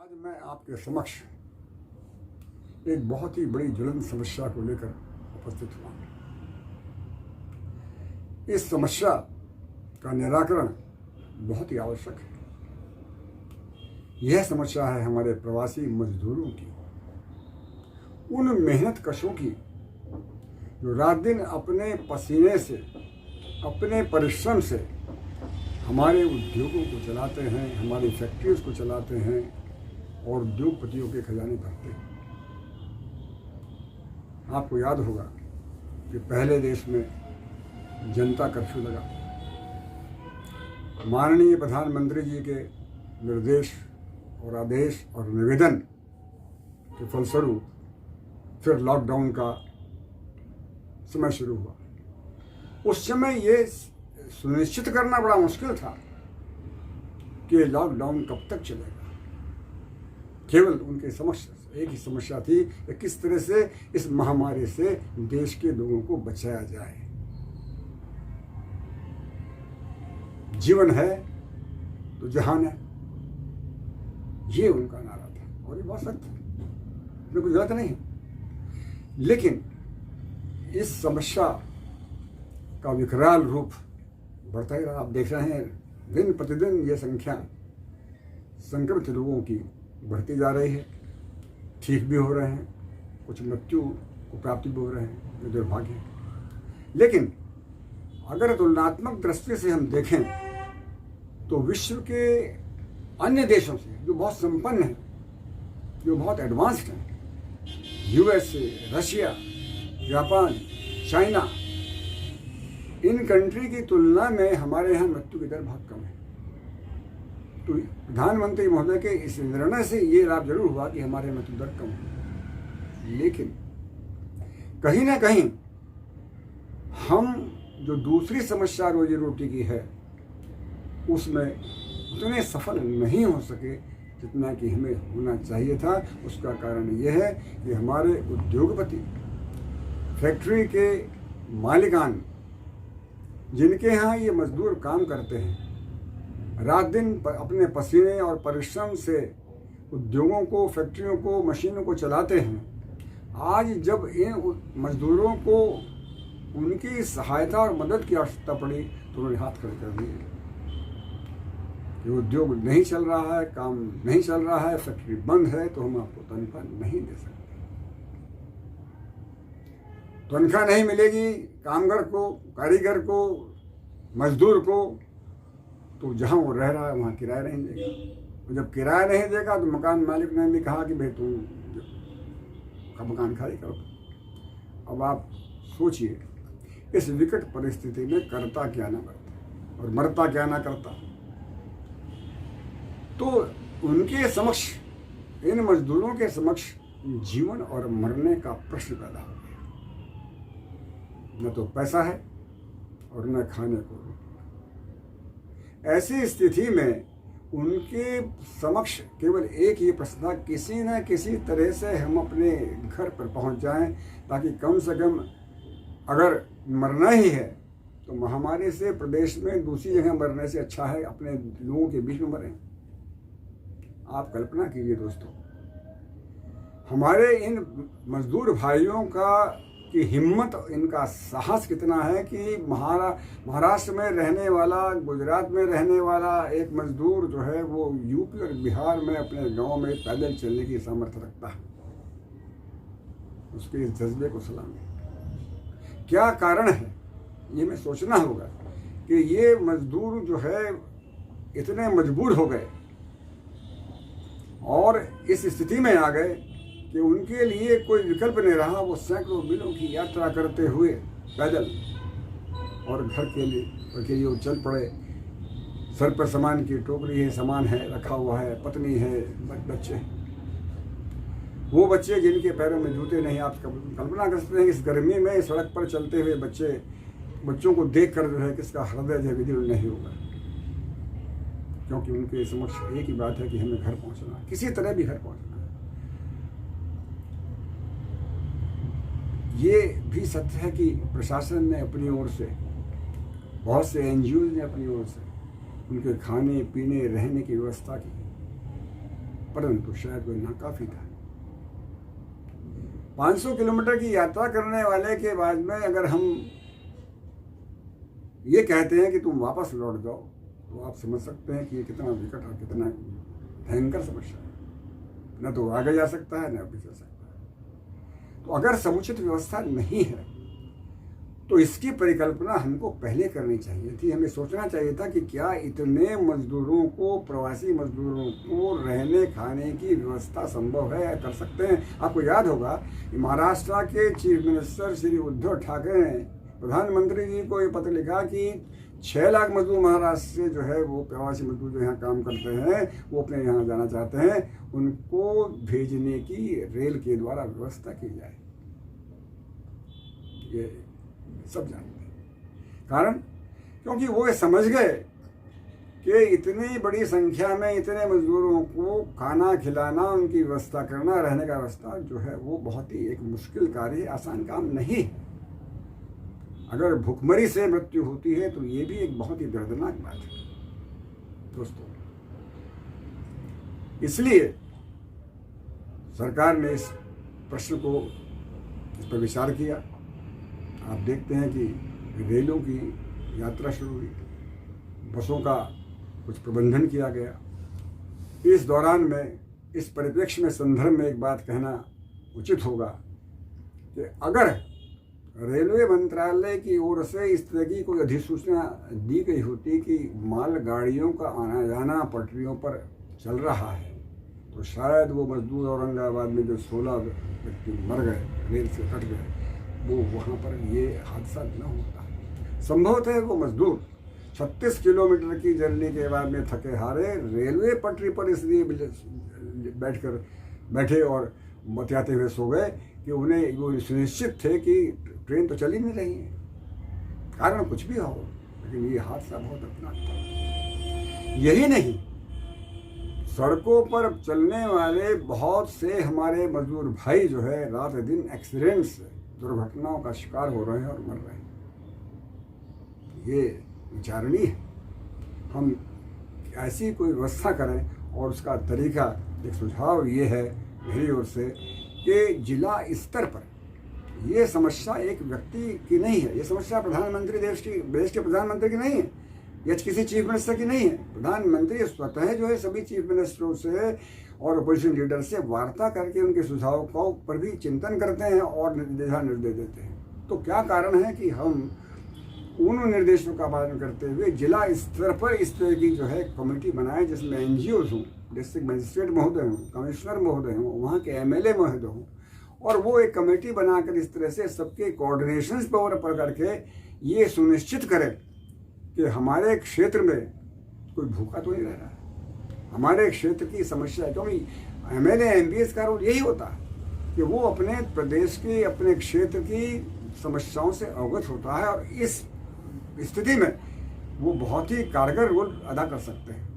आज मैं आपके समक्ष एक बहुत ही बड़ी ज्वलंत समस्या को लेकर उपस्थित हुआ। इस समस्या का निराकरण बहुत ही आवश्यक है। यह समस्या है हमारे प्रवासी मजदूरों की, उन मेहनत कशों की जो रात दिन अपने पसीने से, अपने परिश्रम से हमारे उद्योगों को चलाते हैं, हमारी फैक्ट्रीज को चलाते हैं और उद्योगपतियों के खजाने भरते हैं। आपको याद होगा कि पहले देश में जनता कर्फ्यू लगा। माननीय प्रधानमंत्री जी के निर्देश और आदेश और निवेदन के फलस्वरूप फिर लॉकडाउन का समय शुरू हुआ। उस समय ये सुनिश्चित करना बड़ा मुश्किल था कि लॉकडाउन कब तक चलेगा। केवल उनके समक्ष एक ही समस्या थी कि किस तरह से इस महामारी से देश के लोगों को बचाया जाए। जीवन है तो जहान है, ये उनका नारा था और ये बहुत सख्त है, इसमें कोई गलत नहीं है। लेकिन इस समस्या का विकराल रूप बढ़ता ही रहा। आप देख रहे हैं दिन प्रतिदिन ये संख्या संक्रमित लोगों की बढ़ती जा रही है। ठीक भी हो रहे हैं, कुछ मृत्यु को प्राप्ति भी हो रहे हैं, ये दुर्भाग्य है। लेकिन अगर तुलनात्मक दृष्टि से हम देखें तो विश्व के अन्य देशों से जो बहुत संपन्न हैं, जो बहुत एडवांस्ड हैं, USA, Russia, Japan, China, in country की तुलना में हमारे यहाँ मृत्यु की दर बहुत कम है। तो प्रधानमंत्री महोदय के इस निर्णय से ये लाभ जरूर हुआ कि हमारे मृत्यु दर कम है। लेकिन कहीं ना कहीं हम जो दूसरी समस्या रोजी रोटी की है उसमें उतने सफल नहीं हो सके जितना कि हमें होना चाहिए था। उसका कारण यह है कि हमारे उद्योगपति, फैक्ट्री के मालिकान, जिनके यहाँ ये मजदूर काम करते हैं, रात दिन अपने पसीने और परिश्रम से उद्योगों को, फैक्ट्रियों को, मशीनों को चलाते हैं। आज जब इन मजदूरों को उनकी सहायता और मदद की आवश्यकता पड़ी तो उन्होंने हाथ खड़े कर दिए कि उद्योग नहीं चल रहा है, काम नहीं चल रहा है, फैक्ट्री बंद है, तो हम आपको तनख्वाह नहीं दे सकते। तनख्वाह नहीं मिलेगी कामगार को, कारीगर को, मजदूर को, तो जहाँ वो रह रहा है वहाँ किराया नहीं देगा। जब किराया नहीं देगा तो मकान मालिक ने भी कहा कि भाई तुम का मकान खाली करो। अब आप सोचिए इस विकट परिस्थिति में करता क्या ना करता और मरता क्या ना करता। तो उनके समक्ष, इन मजदूरों के समक्ष जीवन और मरने का प्रश्न पैदा हो गया। न तो पैसा है और न खाने को। ऐसी स्थिति में उनके समक्ष केवल एक ही प्रश्न था, किसी न किसी तरह से हम अपने घर पर पहुंच जाएं, ताकि कम से कम अगर मरना ही है तो महामारी से प्रदेश में दूसरी जगह मरने से अच्छा है अपने लोगों के बीच में मरें। आप कल्पना कीजिए दोस्तों, हमारे इन मजदूर भाइयों की हिम्मत, इनका साहस कितना है कि महाराष्ट्र में रहने वाला, गुजरात में रहने वाला एक मजदूर जो है वो यूपी और बिहार में अपने गांव में पैदल चलने की सामर्थ्य रखता है। उसके इस जज्बे को सलाम है। क्या कारण है, ये हमें सोचना होगा कि ये मजदूर जो है इतने मजबूर हो गए और इस स्थिति में आ गए कि उनके लिए कोई विकल्प नहीं रहा। वो सैकड़ों मीलों की यात्रा करते हुए पैदल और घर के लिए वो चल पड़े। सर पर सामान की टोकरी है, सामान है रखा हुआ है, पत्नी है, बच्चे। वो बच्चे जिनके पैरों में जूते नहीं। आप कल्पना कर सकते हैं इस गर्मी में सड़क पर चलते हुए बच्चों को देख कर जो है किसका हृदय जो विदिल नहीं होगा, क्योंकि उनके समक्ष एक ही बात है कि हमें घर पहुंचना है, किसी तरह भी घर पहुंचना है। ये भी सत्य है कि प्रशासन ने अपनी ओर से, बहुत से एनजीओ ने अपनी ओर से उनके खाने पीने रहने की व्यवस्था की। परंतु शायद वो नाकाफी था। 500 किलोमीटर की यात्रा करने वाले के बाद में अगर हम ये कहते हैं कि तुम वापस लौट जाओ, तो आप समझ सकते हैं कि ये कितना विकट और कितना भयंकर समस्या है। न तो आगे जा सकता है, न पीछे जा सकता है। तो अगर समुचित व्यवस्था नहीं है तो इसकी परिकल्पना हमको पहले करनी चाहिए थी। हमें सोचना चाहिए था कि क्या इतने मजदूरों को, प्रवासी मजदूरों को रहने खाने की व्यवस्था संभव है, कर सकते हैं। आपको याद होगा कि महाराष्ट्र के चीफ मिनिस्टर श्री उद्धव ठाकरे ने प्रधानमंत्री जी को ये पत्र लिखा कि 6 लाख मजदूर महाराष्ट्र से जो है वो प्रवासी मजदूर जो यहाँ काम करते हैं, वो अपने यहाँ जाना चाहते हैं, उनको भेजने की रेल के द्वारा व्यवस्था की जाए। ये सब जानते हैं। कारण क्योंकि वो ये समझ गए कि इतनी बड़ी संख्या में इतने मजदूरों को खाना खिलाना, उनकी व्यवस्था करना, रहने का व्यवस्था जो है वो बहुत ही एक मुश्किल कार्य, आसान काम नहीं है। अगर भूखमरी से मृत्यु होती है तो ये भी एक बहुत ही दर्दनाक बात है दोस्तों। इसलिए सरकार ने इस प्रश्न को, इस पर विचार किया। आप देखते हैं कि रेलों की यात्रा शुरू हुई, बसों का कुछ प्रबंधन किया गया। इस दौरान में, इस परिप्रेक्ष्य में, संदर्भ में एक बात कहना उचित होगा कि अगर रेलवे मंत्रालय की ओर से इस तरह की कोई अधिसूचना दी गई होती कि मालगाड़ियों का आना जाना पटरियों पर चल रहा है, तो शायद वो मजदूर औरंगाबाद में जो 16 व्यक्ति मर गए, रेल से कट गए, वो वहाँ पर ये हादसा न होता। संभवतः वो मजदूर 36 किलोमीटर की जर्नी के बाद में थके हारे रेलवे पटरी पर इसलिए बैठे और बतियाते हुए सो गए कि उन्हें वो सुनिश्चित थे कि ट्रेन तो चल ही नहीं रही है, कारण कुछ भी हो, लेकिन ये हादसा बहुत अपना था। यही नहीं, सड़कों पर चलने वाले बहुत से हमारे मजदूर भाई जो है रात दिन एक्सीडेंट्स, दुर्घटनाओं का शिकार हो रहे हैं और मर रहे हैं। ये विचारणीय है। हम ऐसी कोई व्यवस्था करें और उसका तरीका, एक सुझाव ये है मेरी ओर से कि जिला स्तर पर ये समस्या एक व्यक्ति की नहीं है, ये समस्या प्रधानमंत्री देश के प्रधानमंत्री की नहीं है, या किसी चीफ मिनिस्टर की नहीं है। प्रधानमंत्री स्वतः जो है सभी चीफ मिनिस्टरों से और अपोजिशन लीडर से वार्ता करके उनके सुझावों का पर भी चिंतन करते हैं और दिशा निर्देश देते हैं। तो क्या कारण है कि हम उन निर्देशों का पालन करते हुए जिला स्तर पर इस तरह की जो है कमेटी बनाए, जिसमें NGOs हों, डिस्ट्रिक्ट मजिस्ट्रेट महोदय हों, कमिश्नर महोदय हों, वहाँ के MLA महोदय हों, और वो एक कमेटी बनाकर इस तरह से सबके कोऑर्डिनेशन पावर पर करके ये सुनिश्चित करें कि हमारे क्षेत्र में कोई भूखा तो नहीं रह रहा है। हमारे क्षेत्र की समस्या है, क्योंकि MLA MPs का रोल यही होता है कि वो अपने प्रदेश की, अपने क्षेत्र की समस्याओं से अवगत होता है और इस स्थिति में वो बहुत ही कारगर रोल अदा कर सकते हैं,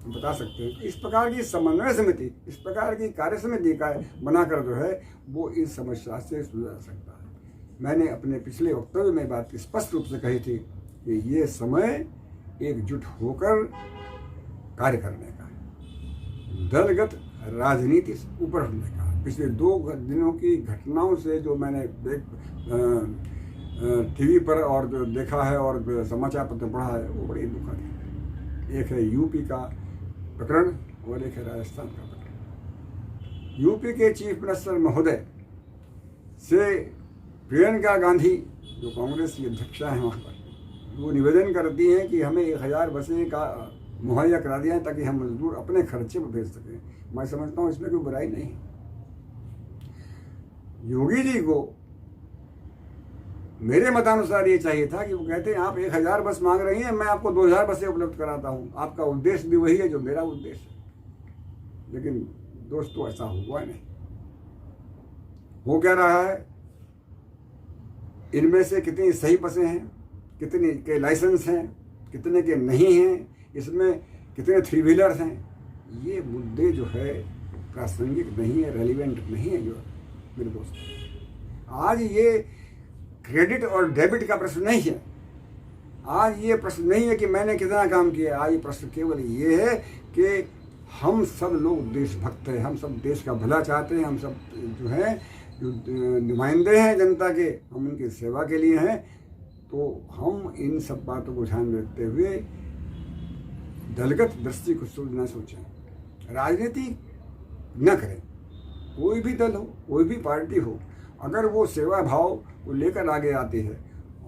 बता सकते हैं। इस प्रकार की समन्वय समिति, इस प्रकार की कार्य समिति का बनाकर जो है वो इस समस्या से सुलझा सकता है। मैंने अपने पिछले वक्तव्य में बात स्पष्ट रूप से कही थी कि ये समय एकजुट होकर कार्य करने का है, दलगत राजनीति से ऊपर होने का। पिछले 2 दिनों की घटनाओं से जो मैंने TV पर और जो देखा है और समाचार पत्र पढ़ा है, वो बड़ी दुखद है। एक है यूपी का प्रकरण और एक है राजस्थान का प्रकरण। यूपी के चीफ मिनिस्टर महोदय से प्रियंका गांधी, जो कांग्रेस की अध्यक्षा हैं वहाँ पर, वो निवेदन करती हैं कि हमें 1000 बसें का मुहैया करा दिया है ताकि हम मजदूर अपने खर्चे पर भेज सकें। मैं समझता हूँ इसमें कोई बुराई नहीं। योगी जी को मेरे मतानुसार ये चाहिए था कि वो कहते हैं आप 1000 बस मांग रही हैं, मैं आपको 2000 बसें उपलब्ध कराता हूँ। आपका उद्देश्य भी वही है जो मेरा उद्देश्य है। लेकिन दोस्तों ऐसा हुआ नहीं। हो क्या रहा है, इनमें से कितनी सही बसें हैं, कितने के लाइसेंस हैं, कितने के नहीं हैं, इसमें कितने 3 व्हीलर्स हैं, ये मुद्दे जो है प्रासंगिक नहीं है, रेलिवेंट नहीं है। जो मेरे दोस्त, आज ये क्रेडिट और डेबिट का प्रश्न नहीं है। आज ये प्रश्न नहीं है कि मैंने कितना काम किया। आज ये प्रश्न केवल ये है कि हम सब लोग देशभक्त हैं, हम सब देश का भला चाहते हैं, हम सब जो है जो नुमाइंदे हैं जनता के, हम उनकी सेवा के लिए हैं। तो हम इन सब बातों को ध्यान में रखते हुए दलगत दृष्टि को न सोचें, राजनीति न करें। कोई भी दल हो, कोई भी पार्टी हो, अगर वो सेवा भाव को लेकर आगे आती है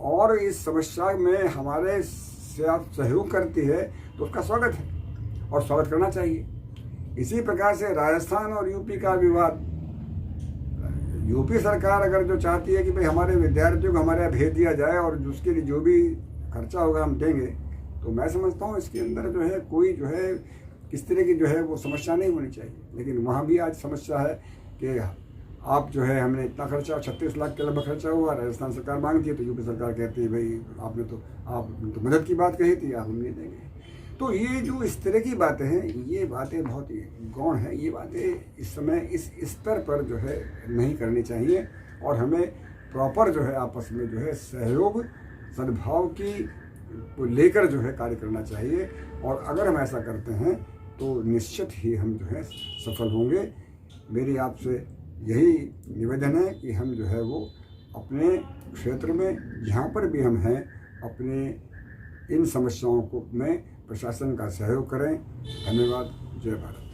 और इस समस्या में हमारे से आप सहयोग करती है तो उसका स्वागत है और स्वागत करना चाहिए। इसी प्रकार से राजस्थान और यूपी का विवाद, यूपी सरकार अगर जो चाहती है कि भाई हमारे विद्यार्थियों को हमारे यहाँ भेज दिया जाए और उसके लिए जो भी खर्चा होगा हम देंगे, तो मैं समझता हूँ इसके अंदर जो है कोई जो है किस तरह की जो है वो समस्या नहीं होनी चाहिए। लेकिन वहाँ भी आज समस्या है कि आप जो है हमने इतना खर्चा, 36 लाख के लगभग खर्चा हुआ, राजस्थान सरकार मांगती है तो यूपी सरकार कहती है भाई आपने तो मदद की बात कही थी, आप हम नहीं देंगे। तो ये जो इस तरह की बातें हैं, ये बातें बहुत ही गौण हैं। ये बातें इस समय इस स्तर पर जो है नहीं करनी चाहिए और हमें प्रॉपर जो है आपस में जो है सहयोग सद्भाव की को लेकर जो है कार्य करना चाहिए। और अगर हम ऐसा करते हैं तो निश्चित ही हम जो है सफल होंगे। मेरी आपसे यही निवेदन है कि हम जो है वो अपने क्षेत्र में जहाँ पर भी हम हैं अपने इन समस्याओं को में प्रशासन का सहयोग करें। धन्यवाद। जय भारत।